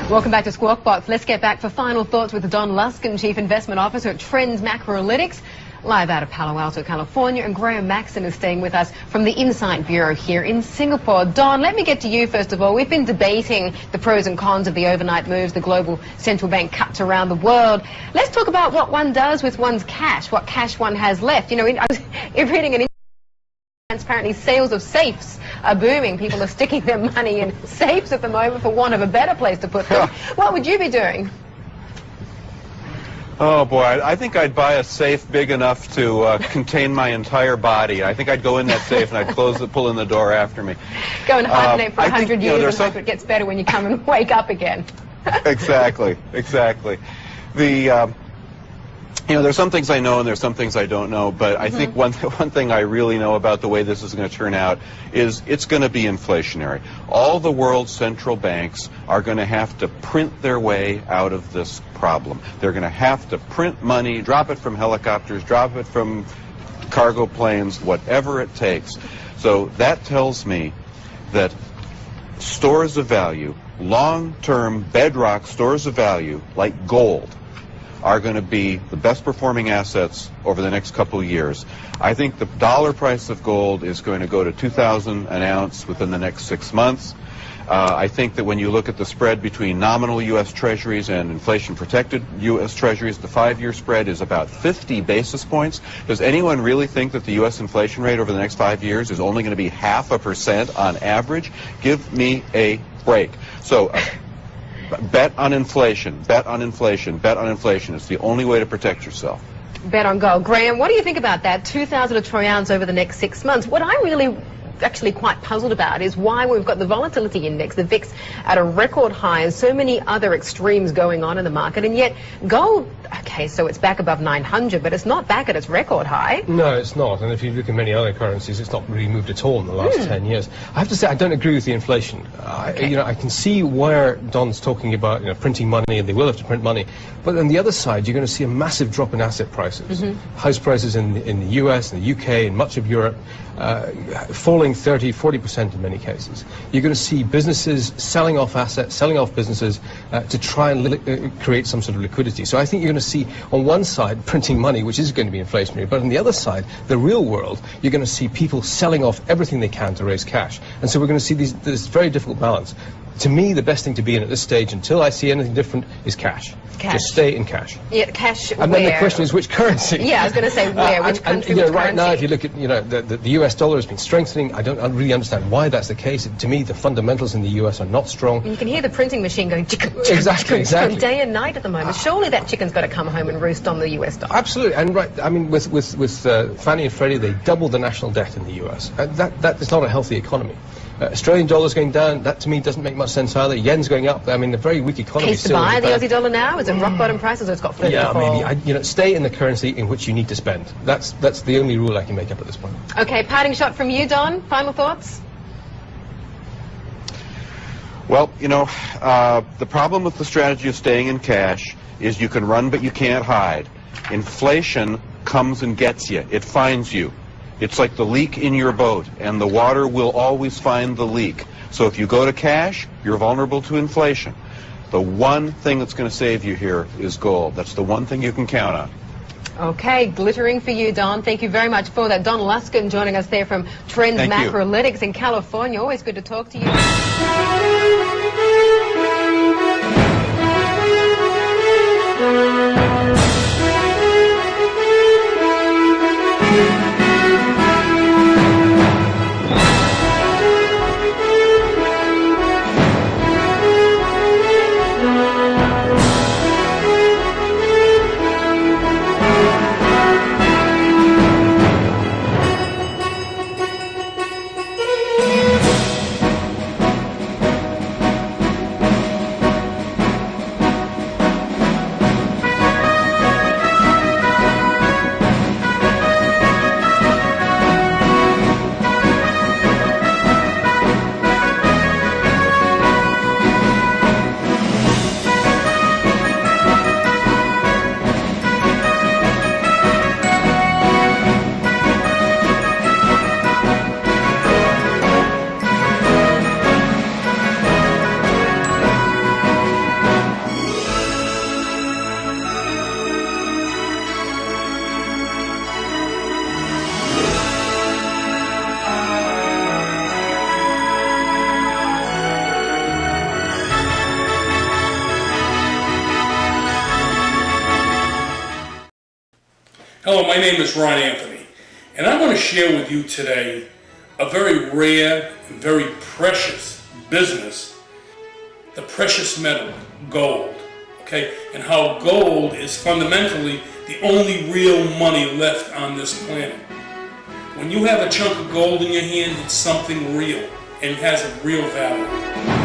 Welcome back to Squawk Box. Let's get back for final thoughts with Don Luskin, Chief Investment Officer at Trends Macroanalytics, live out of Palo Alto, California. And Graham Maxon is staying with us from the Insight Bureau here in Singapore. Don, let me get to you first of all. We've been debating the pros and cons of the overnight moves, the global central bank cuts around the world. Let's talk about what one does with one's cash, what cash one has left. You know, I was reading an transparently, sales of safes are booming. People are sticking their money in safes at the moment for want of a better place to put them. What would you be doing? Oh boy, I think I'd buy a safe big enough to contain my entire body. I think I'd go in that safe and I'd close it, pull in the door after me. Go and hibernate for 100 years and hope it gets better when you come and wake up again. Exactly. There's some things I know and there's some things I don't know, but I think one thing I really know about the way this is going to turn out is it's going to be inflationary. All the world's central banks are going to have to print their way out of this problem. They're going to have to print money, drop it from helicopters, drop it from cargo planes, whatever it takes. So that tells me that stores of value, long-term bedrock stores of value, like gold, are going to be the best performing assets over the next couple of years. I think the dollar price of gold is going to go to $2,000 an ounce within the next 6 months. I think that when you look at the spread between nominal U.S. Treasuries and inflation-protected U.S. Treasuries, the 5-year spread is about 50 basis points. Does anyone really think that the U.S. inflation rate over the next 5 years is only going to be 0.5% on average? Give me a break. So. Bet on inflation, bet on inflation, bet on inflation. It's the only way to protect yourself. Bet on gold. Graham, what do you think about that? 2,000 a troy ounce over the next 6 months. What I'm really actually quite puzzled about is why we've got the volatility index, the VIX, at a record high and so many other extremes going on in the market, and yet gold, okay, so it's back above 900, but it's not back at its record high. No, it's not. And if you look at many other currencies, it's not really moved at all in the last 10 years. I have to say, I don't agree with the inflation. I can see where Don's talking about, printing money, and they will have to print money. But on the other side, you're going to see a massive drop in asset prices. House prices in the US, in the UK, and much of Europe, falling 30, 40% in many cases. You're going to see businesses selling off assets, selling off businesses to try and create some sort of liquidity. So I think you're going to see, on one side, printing money, which is going to be inflationary, but on the other side, the real world, you're going to see people selling off everything they can to raise cash. And so we're going to see this very difficult balance. To me, the best thing to be in at this stage, until I see anything different, is cash. Just stay in cash. Yeah, cash. And then the question is which currency. Yeah, I was going to say where, which country, which right currency. now, if you look at the US dollar has been strengthening. I don't really understand why that's the case. To me, the fundamentals in the US are not strong. And you can hear the printing machine going chicken, exactly from day and night at the moment. Surely that chicken's got to come home and roost on the US dollar. Absolutely, and right. I mean, with Fannie and Freddie, they doubled the national debt in the US. That is not a healthy economy. Australian dollar's going down. That to me doesn't make much sense either. Yen's going up. I mean, a very weak economy. Case to buy the Aussie dollar now? Is it rock bottom prices, or it's got further to fall? Yeah, maybe. Stay in the currency in which you need to spend. That's the only rule I can make up at this point. Okay, parting shot from you, Don. Final thoughts. Well, the problem with the strategy of staying in cash is you can run but you can't hide. Inflation comes and gets you. It finds you. It's like the leak in your boat, and the water will always find the leak. So if you go to cash, you're vulnerable to inflation. The one thing that's going to save you here is gold. That's the one thing you can count on. Okay, glittering for you, Don. Thank you very much for that. Don Luskin joining us there from Trends Macroanalytics in California. Always good to talk to you. Hello, my name is Ron Anthony, and I want to share with you today a very rare and very precious business, the precious metal, gold, okay? And how gold is fundamentally the only real money left on this planet. When you have a chunk of gold in your hand, it's something real and has a real value.